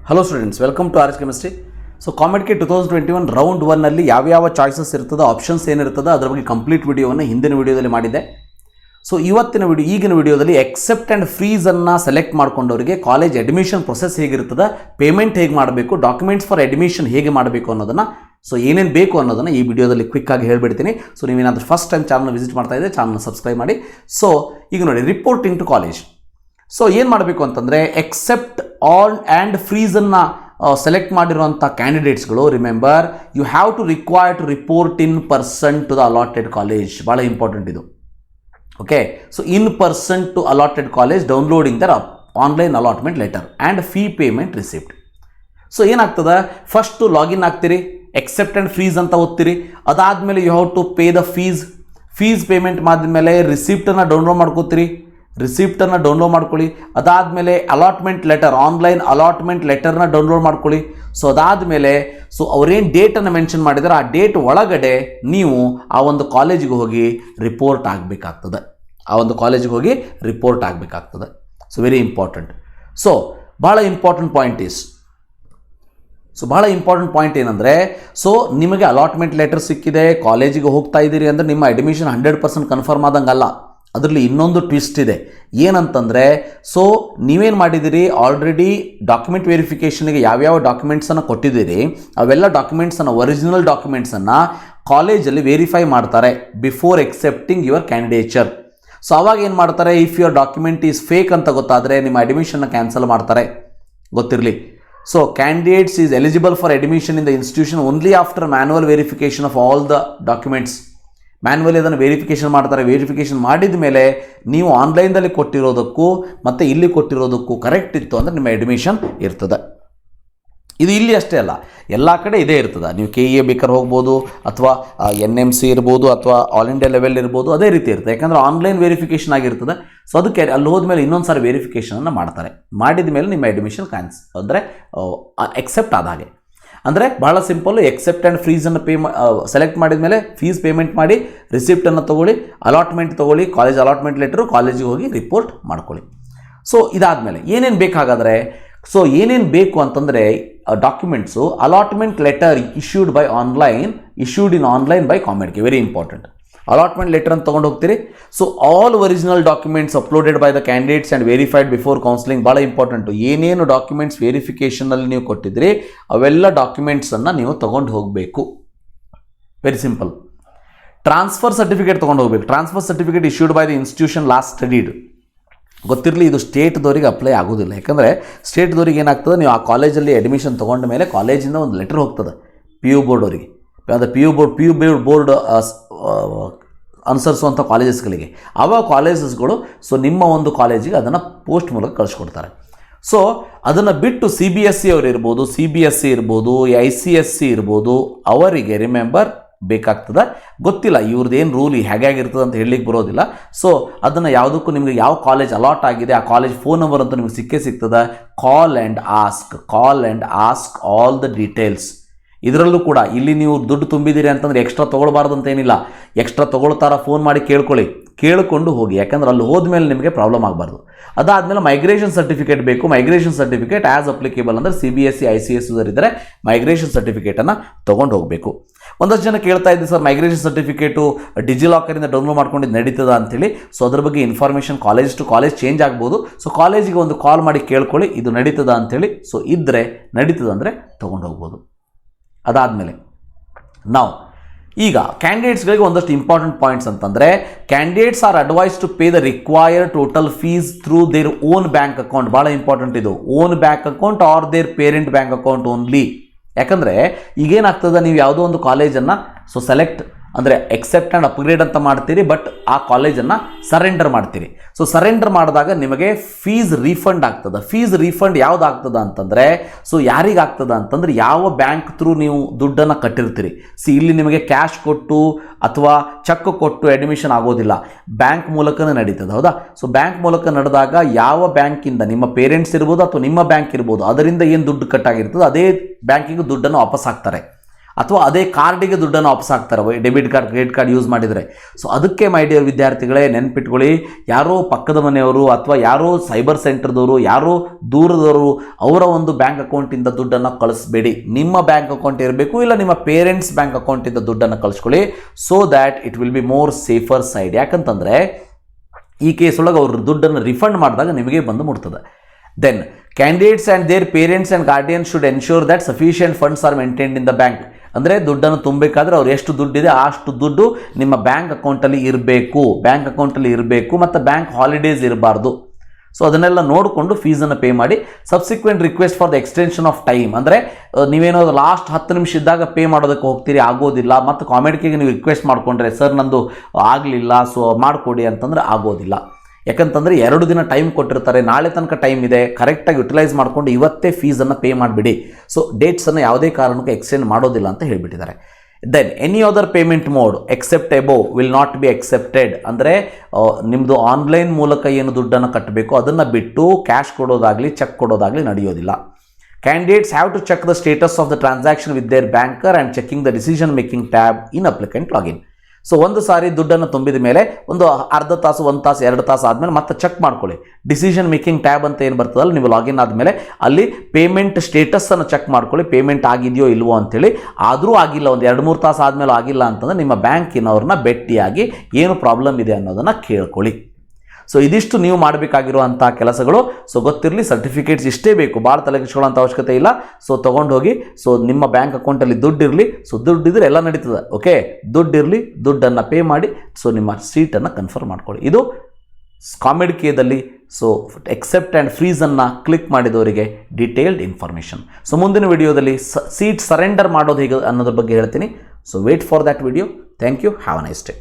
Hello students, welcome to RS chemistry. So COMEDK 2021 round 1ನಲ್ಲಿ ಯಾವ choices ಇರ್ತದೆ, ಆಪ್ಷನ್ಸ್ ಏನಿರ್ತದೆ ಅದರ ಬಗ್ಗೆ ಕಂಪ್ಲೀಟ್ ವಿಡಿಯೋವನ್ನು ಹಿಂದಿನ ವಿಡಿಯೋದಲ್ಲಿ ಮಾಡಿದ್ದೆ. ಸೊ ಈಗಿನ ವಿಡಿಯೋದಲ್ಲಿ ಎಕ್ಸೆಪ್ಟ್ ಆ್ಯಂಡ್ ಫ್ರೀಸನ್ನು ಸೆಲೆಕ್ಟ್ ಮಾಡ್ಕೊಂಡವರಿಗೆ ಕಾಲೇಜ್ ಅಡ್ಮಿಷನ್ ಪ್ರೊಸೆಸ್ ಹೇಗಿರ್ತದೆ, ಪೇಮೆಂಟ್ ಹೇಗೆ ಮಾಡಬೇಕು, ಡಾಕ್ಯುಮೆಂಟ್ಸ್ ಫಾರ್ ಅಡ್ಮಿಷನ್ ಹೇಗೆ ಮಾಡಬೇಕು ಅನ್ನೋದನ್ನು, ಸೊ ಏನೇನು ಬೇಕು ಅನ್ನೋದನ್ನು ಈ ವಿಡಿಯೋದಲ್ಲಿ ಕ್ವಿಕ್ಕಾಗಿ ಹೇಳ್ಬಿಡ್ತೀನಿ. ಸೊ ನೀವೇನಾದರೂ ಫಸ್ಟ್ ಟೈಮ್ ಚಾನಲ್ ವಿಸಿಟ್ ಮಾಡ್ತಾ ಇದ್ದರೆ ಚಾನಲ್ನ ಸಬ್ಸ್ಕ್ರೈಬ್ ಮಾಡಿ. ಸೊ ಈಗ ನೋಡಿ, ರಿಪೋರ್ಟಿಂಗ್ ಟು ಕಾಲೇಜ್. ಸೊ ಏನು ಮಾಡಬೇಕು ಅಂತಂದರೆ, ಎಕ್ಸೆಪ್ಟ್ ಆಲ್ ಆ್ಯಂಡ್ ಫ್ರೀಸನ್ನು ಸೆಲೆಕ್ಟ್ ಮಾಡಿರುವಂಥ ಕ್ಯಾಂಡಿಡೇಟ್ಸ್ಗಳು, remember you have to require to report in person to the allotted college. ಭಾಳ ಇಂಪಾರ್ಟೆಂಟ್ ಇದು. Okay, so in person to allotted college downloading their online allotment letter and fee payment receipt. So ಏನಾಗ್ತದೆ, first login ಆಗ್ತೀರಿ, accept and freeze ಅಂತ ಓದ್ತೀರಿ. ಅದಾದಮೇಲೆ you have to pay the fees payment ಮಾಡಿದ್ಮೇಲೆ ರಿಸಿಪ್ಟನ್ನು download ಮಾಡ್ಕೋತೀರಿ. ರಿಸಿಪ್ಟನ್ನು ಡೌನ್ಲೋಡ್ ಮಾಡ್ಕೊಳ್ಳಿ. ಅದಾದಮೇಲೆ allotment letter, online allotment ಲೆಟರ್ನ download ಮಾಡ್ಕೊಳ್ಳಿ. ಸೊ ಅದಾದಮೇಲೆ ಅವ್ರೇನು ಡೇಟನ್ನು ಮೆನ್ಷನ್ ಮಾಡಿದರೆ ಆ ಡೇಟ್ ಒಳಗಡೆ ನೀವು ಆ ಒಂದು ಕಾಲೇಜಿಗೆ ಹೋಗಿ ರಿಪೋರ್ಟ್ ಆಗಬೇಕಾಗ್ತದೆ. So very important. ಸೊ ಭಾಳ ಇಂಪಾರ್ಟೆಂಟ್ ಪಾಯಿಂಟ್ ಏನಂದರೆ, ಸೊ ನಿಮಗೆ ಅಲಾಟ್ಮೆಂಟ್ ಲೆಟರ್ ಸಿಕ್ಕಿದೆ, ಕಾಲೇಜಿಗೆ ಹೋಗ್ತಾ ಇದ್ದೀರಿ ಅಂದರೆ ನಿಮ್ಮ ಅಡ್ಮಿಷನ್ 100% ಕನ್ಫರ್ಮ್ ಆದಂಗಲ್ಲ. ಅದರಲ್ಲಿ ಇನ್ನೊಂದು ಟ್ವಿಸ್ಟ್ ಇದೆ. ಏನಂತಂದರೆ, ಸೊ ನೀವೇನು ಮಾಡಿದ್ದೀರಿ, ಆಲ್ರೆಡಿ ಡಾಕ್ಯುಮೆಂಟ್ ವೆರಿಫಿಕೇಷನ್ಗೆ ಯಾವ್ಯಾವ ಡಾಕ್ಯುಮೆಂಟ್ಸನ್ನು ಕೊಟ್ಟಿದ್ದೀರಿ, ಅವೆಲ್ಲ ಡಾಕ್ಯುಮೆಂಟ್ಸನ್ನು, ಒರಿಜಿನಲ್ ಡಾಕ್ಯುಮೆಂಟ್ಸನ್ನು ಕಾಲೇಜಲ್ಲಿ ವೆರಿಫೈ ಮಾಡ್ತಾರೆ before accepting your candidature. So ಅವಾಗ ಏನು ಮಾಡ್ತಾರೆ, if your document is fake ಅಂತ ಗೊತ್ತಾದರೆ ನಿಮ್ಮ ಅಡ್ಮಿಷನ್ನ ಕ್ಯಾನ್ಸಲ್ ಮಾಡ್ತಾರೆ, ಗೊತ್ತಿರಲಿ. So candidates is eligible for admission in the institution only after manual verification of all the documents. Manually ಅದನ್ನು ವೆರಿಫಿಕೇಷನ್ ಮಾಡ್ತಾರೆ. ವೆರಿಫಿಕೇಷನ್ ಮಾಡಿದ ಮೇಲೆ ನೀವು ಆನ್ಲೈನ್ದಲ್ಲಿ ಕೊಟ್ಟಿರೋದಕ್ಕೂ ಮತ್ತು ಇಲ್ಲಿ ಕೊಟ್ಟಿರೋದಕ್ಕೂ ಕರೆಕ್ಟ್ ಇತ್ತು ಅಂದರೆ ನಿಮ್ಮ ಅಡ್ಮಿಷನ್ ಇರ್ತದೆ. ಇದು ಇಲ್ಲಿ ಅಷ್ಟೇ ಅಲ್ಲ, ಎಲ್ಲ ಕಡೆ ಇದೇ ಇರ್ತದೆ. ನೀವು KEA ಬೇಕಾದ್ರೆ ಹೋಗ್ಬೋದು, ಅಥವಾ NMC ಇರ್ಬೋದು, ಅಥವಾ ಆಲ್ ಇಂಡಿಯಾ ಲೆವೆಲ್ ಇರ್ಬೋದು, ಅದೇ ರೀತಿ ಇರ್ತದೆ. ಯಾಕಂದರೆ ಆನ್ಲೈನ್ ವೆರಿಫಿಕೇಷನ್ ಆಗಿರ್ತದೆ. ಸೊ ಅದಕ್ಕೆ ಅಲ್ಲಿ ಹೋದ್ಮೇಲೆ ಇನ್ನೊಂದು ಸಾರಿ ವೆರಿಫಿಕೇಷನನ್ನು ಮಾಡ್ತಾರೆ. ಮಾಡಿದ ಮೇಲೆ ನಿಮ್ಮ ಅಡ್ಮಿಷನ್ ಅಂದರೆ ಎಕ್ಸೆಪ್ಟ್ ಆದ ಹಾಗೆ. ಅಂದರೆ ಭಾಳ ಸಿಂಪಲ್ಲು, ಎಕ್ಸೆಪ್ಟ್ ಆ್ಯಂಡ್ ಫ್ರೀಸನ್ನು ಸೆಲೆಕ್ಟ್ ಮಾಡಿದ ಮೇಲೆ ಫೀಸ್ ಪೇಮೆಂಟ್ ಮಾಡಿ, ರಿಸಿಪ್ಟನ್ನು ತೊಗೊಳ್ಳಿ, ಅಲಾಟ್ಮೆಂಟ್ ತೊಗೊಳ್ಳಿ, ಕಾಲೇಜ್ ಅಲಾಟ್ಮೆಂಟ್ ಲೆಟರು, ಕಾಲೇಜಿಗೆ ಹೋಗಿ ರಿಪೋರ್ಟ್ ಮಾಡ್ಕೊಳ್ಳಿ. ಸೊ ಇದಾದಮೇಲೆ ಏನೇನು ಬೇಕಾಗಾದರೆ, ಸೊ ಏನೇನು ಬೇಕು ಅಂತಂದರೆ documents, allotment letter issued in online by COMEDK, very important. Allotment letter ಅಂತ ತೊಗೊಂಡು ಹೋಗ್ತೀರಿ. So all original documents uploaded by the candidates and verified before counselling. ಭಾಳ ಇಂಪಾರ್ಟೆಂಟು. ಏನೇನು ಡಾಕ್ಯುಮೆಂಟ್ಸ್ ವೆರಿಫಿಕೇಷನಲ್ಲಿ ನೀವು ಕೊಟ್ಟಿದ್ರಿ ಅವೆಲ್ಲ ಡಾಕ್ಯುಮೆಂಟ್ಸನ್ನು ನೀವು ತೊಗೊಂಡು ಹೋಗಬೇಕು. Very simple. ಟ್ರಾನ್ಸ್ಫರ್ ಸರ್ಟಿಫಿಕೇಟ್ ತೊಗೊಂಡು ಹೋಗಬೇಕು. Transfer certificate issued by the institution last studied. ಗೊತ್ತಿರಲಿ, ಇದು ಸ್ಟೇಟ್ದವರಿಗೆ ಅಪ್ಲೈ ಆಗೋದಿಲ್ಲ. ಯಾಕಂದರೆ ಸ್ಟೇಟ್ದವ್ರಿಗೆ ಏನಾಗ್ತದೆ, ನೀವು ಆ ಕಾಲೇಜಲ್ಲಿ ಅಡ್ಮಿಷನ್ ತೊಗೊಂಡ ಮೇಲೆ ಕಾಲೇಜಿಂದ ಒಂದು ಲೆಟರ್ ಹೋಗ್ತದೆ PU ಬೋರ್ಡ್ ಅವರಿಗೆ. ಅದು PU ಬೋರ್ಡ್ ಅನುಸರಿಸುವಂಥ ಕಾಲೇಜಸ್ಗಳಿಗೆ. ಆವಾಗ ಕಾಲೇಜಸ್ಗಳು ಸೊ ನಿಮ್ಮ ಒಂದು ಕಾಲೇಜಿಗೆ ಅದನ್ನು ಪೋಸ್ಟ್ ಮೂಲಕ ಕಳಿಸ್ಕೊಡ್ತಾರೆ. ಸೊ ಅದನ್ನು ಬಿಟ್ಟು CBSE ಅವರು ಇರ್ಬೋದು, CBSE ಇರ್ಬೋದು, ICSE ಇರ್ಬೋದು, ಅವರಿಗೆ ರಿಮೆಂಬರ್ ಬೇಕಾಗ್ತದೆ. ಗೊತ್ತಿಲ್ಲ ಇವ್ರದ್ದು ಏನು ರೂಲ್ ಹೇಗಾಗಿರ್ತದೆ ಅಂತ ಹೇಳಲಿಕ್ಕೆ ಬರೋದಿಲ್ಲ. ಸೊ ಅದನ್ನು ಯಾವುದಕ್ಕೂ ನಿಮಗೆ ಯಾವ ಕಾಲೇಜ್ ಅಲಾಟ್ ಆಗಿದೆ ಆ ಕಾಲೇಜ್ ಫೋನ್ ನಂಬರ್ ಅಂತ ನಿಮಗೆ ಸಿಗ್ತದೆ. Call and ask all the details. ಇದರಲ್ಲೂ ಕೂಡ ಇಲ್ಲಿ ನೀವು ದುಡ್ಡು ತುಂಬಿದ್ದೀರಿ ಅಂತಂದರೆ ಎಕ್ಸ್ಟ್ರಾ ತೊಗೊಳ್ಬಾರ್ದು ಅಂತ ಏನಿಲ್ಲ. ಎಕ್ಸ್ಟ್ರಾ ತೊಗೊಳ್ತಾರ ಫೋನ್ ಮಾಡಿ ಕೇಳಿಕೊಂಡು ಹೋಗಿ. ಯಾಕಂದ್ರೆ ಅಲ್ಲಿ ಹೋದ್ಮೇಲೆ ನಿಮಗೆ ಪ್ರಾಬ್ಲಮ್ ಆಗಬಾರ್ದು. ಅದಾದಮೇಲೆ ಮೈಗ್ರೇಷನ್ ಸರ್ಟಿಫಿಕೇಟ್ ಬೇಕು. ಮೈಗ್ರೇಷನ್ ಸರ್ಟಿಫಿಕೇಟ್ ಆ್ಯಸ್ ಅಪ್ಲಿಕೇಬಲ್ ಅಂದರೆ CBSE ICSE ಇದ್ದರೆ ಮೈಗ್ರೇಷನ್ ಸರ್ಟಿಫಿಕೇಟನ್ನು ತೊಗೊಂಡು ಹೋಗಬೇಕು. ಒಂದಷ್ಟು ಜನ ಕೇಳ್ತಾ ಇದ್ದೆ, ಸರ್ ಮೈಗ್ರೇಷನ್ ಸರ್ಟಿಫಿಕೇಟು ಡಿಜಿಲಾಕರಿಂದ ಡೌನ್ಲೋಡ್ ಮಾಡ್ಕೊಂಡಿದ್ದು ನಡೀತದ ಅಂತೇಳಿ. ಸೊ ಅದ್ರ ಬಗ್ಗೆ information college to college change ಆಗ್ಬೋದು. ಸೊ ಕಾಲೇಜಿಗೆ ಒಂದು ಕಾಲ್ ಮಾಡಿ ಕೇಳ್ಕೊಳ್ಳಿ, ಇದು ನಡೀತದ ಅಂಥೇಳಿ. ಸೊ ಇದ್ದರೆ ನಡೀತದ ಅಂದರೆ ತೊಗೊಂಡು ಹೋಗ್ಬೋದು. ಅದಾದಮೇಲೆ ನಾವು ಈಗ ಕ್ಯಾಂಡಿಡೇಟ್ಸ್ಗಳಿಗೆ ಒಂದಷ್ಟು ಇಂಪಾರ್ಟೆಂಟ್ ಪಾಯಿಂಟ್ಸ್ ಅಂತಂದರೆ, candidates are advised to pay the required total fees through their own bank account. ಭಾಳ ಇಂಪಾರ್ಟೆಂಟ್ ಇದು. Own bank account or their parent bank account only. ಯಾಕಂದರೆ ಈಗೇನಾಗ್ತದೆ, ನೀವು ಯಾವುದೋ ಒಂದು ಕಾಲೇಜನ್ನು ಸೊ ಸೆಲೆಕ್ಟ್ ಅಂದರೆ ಎಕ್ಸೆಪ್ಟ್ ಆ್ಯಂಡ್ ಅಪ್ಗ್ರೇಡ್ ಅಂತ ಮಾಡ್ತೀರಿ, ಬಟ್ ಆ ಕಾಲೇಜನ್ನು ಸರೆಂಡರ್ ಮಾಡ್ತೀರಿ. ಸೊ ಸರೆಂಡರ್ ಮಾಡಿದಾಗ ನಿಮಗೆ ಫೀಸ್ ರೀಫಂಡ್ ಆಗ್ತದೆ. ಫೀಸ್ ರೀಫಂಡ್ ಯಾವ್ದು ಆಗ್ತದೆ ಅಂತಂದರೆ, ಸೊ ಯಾರಿಗಾಗ್ತದೆ ಅಂತಂದರೆ ಯಾವ ಬ್ಯಾಂಕ್ ಥ್ರೂ ನೀವು ದುಡ್ಡನ್ನು ಕಟ್ಟಿರ್ತೀರಿ. ಇಲ್ಲಿ ನಿಮಗೆ ಕ್ಯಾಶ್ ಕೊಟ್ಟು ಅಥವಾ ಚೆಕ್ ಕೊಟ್ಟು ಅಡ್ಮಿಷನ್ ಆಗೋದಿಲ್ಲ, ಬ್ಯಾಂಕ್ ಮೂಲಕನೇ ನಡೀತದೆ. ಹೌದಾ? ಸೊ ಬ್ಯಾಂಕ್ ಮೂಲಕ ನಡೆದಾಗ ಯಾವ ಬ್ಯಾಂಕಿಂದ ನಿಮ್ಮ ಪೇರೆಂಟ್ಸ್ ಇರ್ಬೋದು ಅಥವಾ ನಿಮ್ಮ ಬ್ಯಾಂಕ್ ಇರ್ಬೋದು, ಅದರಿಂದ ಏನು ದುಡ್ಡು ಕಟ್ಟಾಗಿರ್ತದೆ ಅದೇ ಬ್ಯಾಂಕಿಗೆ ದುಡ್ಡನ್ನು ವಾಪಸ್ ಹಾಕ್ತಾರೆ. ಅಥವಾ ಅದೇ ಕಾರ್ಡಿಗೆ ದುಡ್ಡನ್ನು ವಾಪಸ್ ಹಾಕ್ತಾರೆ, debit card credit card use ಮಾಡಿದರೆ. ಸೊ ಅದಕ್ಕೆ ಮೈ ಡಿಯರ್ ವಿದ್ಯಾರ್ಥಿಗಳೇ, ನೆನ್ಪಿಟ್ಕೊಳ್ಳಿ, ಯಾರೋ ಪಕ್ಕದ ಮನೆಯವರು ಅಥವಾ ಯಾರೋ ಸೈಬರ್ ಸೆಂಟರ್ದವರು, ಯಾರೋ ದೂರದವರು ಅವರ ಒಂದು ಬ್ಯಾಂಕ್ ಅಕೌಂಟಿಂದ ದುಡ್ಡನ್ನು ಕಳಿಸ್ಬೇಡಿ. ನಿಮ್ಮ ಬ್ಯಾಂಕ್ ಅಕೌಂಟ್ ಇರಬೇಕು, ಇಲ್ಲ ನಿಮ್ಮ ಪೇರೆಂಟ್ಸ್ ಬ್ಯಾಂಕ್ ಅಕೌಂಟಿಂದ ದುಡ್ಡನ್ನು ಕಳಿಸ್ಕೊಳ್ಳಿ. So that it will be more safer side. ಯಾಕಂತಂದರೆ ಈ ಕೇಸ್ ಒಳಗೆ ಅವರು ದುಡ್ಡನ್ನು ರಿಫಂಡ್ ಮಾಡಿದಾಗ ನಿಮಗೆ ಬಂದು ಮುಟ್ತದೆ. Then candidates and their parents and guardian should ensure that sufficient funds are maintained in the bank. ಅಂದರೆ ದುಡ್ಡನ್ನು ತುಂಬಬೇಕಾದ್ರೆ ಅವ್ರು ಎಷ್ಟು ದುಡ್ಡಿದೆ ಅಷ್ಟು ದುಡ್ಡು ನಿಮ್ಮ ಬ್ಯಾಂಕ್ ಅಕೌಂಟಲ್ಲಿ ಇರಬೇಕು ಮತ್ತು ಬ್ಯಾಂಕ್ ಹಾಲಿಡೇಸ್ ಇರಬಾರ್ದು. ಸೊ ಅದನ್ನೆಲ್ಲ ನೋಡಿಕೊಂಡು ಫೀಸನ್ನು ಪೇ ಮಾಡಿ. Subsequent request for the extension of time, ಅಂದರೆ ನೀವೇನೋ ಲಾಸ್ಟ್ 10 ನಿಮಿಷ ಇದ್ದಾಗ ಪೇ ಮಾಡೋದಕ್ಕೆ ಹೋಗ್ತೀರಿ, ಆಗೋದಿಲ್ಲ. ಮತ್ತು ಕಾಮೆಡಿಗೆ ನೀವು ರಿಕ್ವೆಸ್ಟ್ ಮಾಡಿಕೊಂಡ್ರೆ ಸರ್ ನಂದು ಆಗಲಿಲ್ಲ ಸೊ ಮಾಡಿಕೊಡಿ ಅಂತಂದರೆ ಆಗೋದಿಲ್ಲ. ಯಾಕಂತಂದರೆ 2 ದಿನ ಟೈಮ್ ಕೊಟ್ಟಿರ್ತಾರೆ, ನಾಳೆ ತನಕ ಟೈಮ್ ಇದೆ, ಕರೆಕ್ಟಾಗಿ ಯುಟಿಲೈಸ್ ಮಾಡಿಕೊಂಡು ಇವತ್ತೇ ಫೀಸನ್ನು ಪೇ ಮಾಡಿಬಿಡಿ. ಸೊ ಡೇಟ್ಸನ್ನು ಯಾವುದೇ ಕಾರಣಕ್ಕೂ ಎಕ್ಸ್ಟೆಂಡ್ ಮಾಡೋದಿಲ್ಲ ಅಂತ ಹೇಳಿಬಿಟ್ಟಿದ್ದಾರೆ. Then any other payment mode except above will not be accepted. ಅಂದರೆ ನಿಮ್ಮದು ಆನ್ಲೈನ್ ಮೂಲಕ ಏನು ದುಡ್ಡನ್ನು ಕಟ್ಟಬೇಕು ಅದನ್ನು ಬಿಟ್ಟು ಕ್ಯಾಶ್ ಕೊಡೋದಾಗಲಿ ಚೆಕ್ ಕೊಡೋದಾಗಲಿ ನಡೆಯೋದಿಲ್ಲ. Candidates have to check the status of the transaction with their banker and checking the decision making tab in applicant login. So ಒಂದು ಸಾರಿ ದುಡ್ಡನ್ನು ತುಂಬಿದ ಮೇಲೆ ಒಂದು ಅರ್ಧ ತಾಸು 1 ತಾಸು 2 ತಾಸು ಆದಮೇಲೆ ಮತ್ತೆ ಚೆಕ್ ಮಾಡ್ಕೊಳ್ಳಿ. ಡಿಸಿಷನ್ ಮೇಕಿಂಗ್ ಟ್ಯಾಬ್ ಅಂತ ಏನು ಬರ್ತದಲ್ಲ, ನೀವು ಲಾಗಿನ್ ಆದಮೇಲೆ ಅಲ್ಲಿ ಪೇಮೆಂಟ್ ಸ್ಟೇಟಸನ್ನು ಚೆಕ್ ಮಾಡ್ಕೊಳ್ಳಿ, ಪೇಮೆಂಟ್ ಆಗಿದೆಯೋ ಇಲ್ವೋ ಅಂಥೇಳಿ. ಆದರೂ ಆಗಿಲ್ಲ, ಒಂದು 2-3 ತಾಸು ಆದಮೇಲೆ ಆಗಿಲ್ಲ ಅಂತಂದರೆ ನಿಮ್ಮ ಬ್ಯಾಂಕಿನವ್ರನ್ನ ಭೇಟಿಯಾಗಿ ಏನು ಪ್ರಾಬ್ಲಮ್ ಇದೆ ಅನ್ನೋದನ್ನು ಕೇಳ್ಕೊಳ್ಳಿ. ಸೊ ಇದಿಷ್ಟು ನೀವು ಮಾಡಬೇಕಾಗಿರುವಂಥ ಕೆಲಸಗಳು. ಸೊ ಗೊತ್ತಿರಲಿ, ಸರ್ಟಿಫಿಕೇಟ್ಸ್ ಇಷ್ಟೇ ಬೇಕು, ಭಾಳ ತಲೆಕೆಡಿಸ್ಕೊಳ್ಳೋಂಥ ಅವಶ್ಯಕತೆ ಇಲ್ಲ. ಸೊ ತೊಗೊಂಡು ಹೋಗಿ, ಸೊ ನಿಮ್ಮ ಬ್ಯಾಂಕ್ ಅಕೌಂಟಲ್ಲಿ ದುಡ್ಡಿರಲಿ. ಸೊ ದುಡ್ಡಿದ್ರೆ ಎಲ್ಲ ನಡೀತದೆ. ಓಕೆ, ದುಡ್ಡಿರಲಿ, ದುಡ್ಡನ್ನು ಪೇ ಮಾಡಿ ಸೊ ನಿಮ್ಮ ಸೀಟನ್ನು ಕನ್ಫರ್ಮ್ ಮಾಡ್ಕೊಳ್ಳಿ. ಇದು ಕಾಮೆಡಿಕೇದಲ್ಲಿ ಸೊ ಎಕ್ಸೆಪ್ಟ್ ಆ್ಯಂಡ್ ಫ್ರೀಸನ್ನು ಕ್ಲಿಕ್ ಮಾಡಿದವರಿಗೆ ಡೀಟೇಲ್ಡ್ ಇನ್ಫಾರ್ಮೇಷನ್. ಸೊ ಮುಂದಿನ ವಿಡಿಯೋದಲ್ಲಿ ಸೀಟ್ ಸರೆಂಡರ್ ಮಾಡೋದು ಹೇಗೆ ಅನ್ನೋದ್ರ ಬಗ್ಗೆ ಹೇಳ್ತೀನಿ. So wait for that video. Thank you. Have a nice day.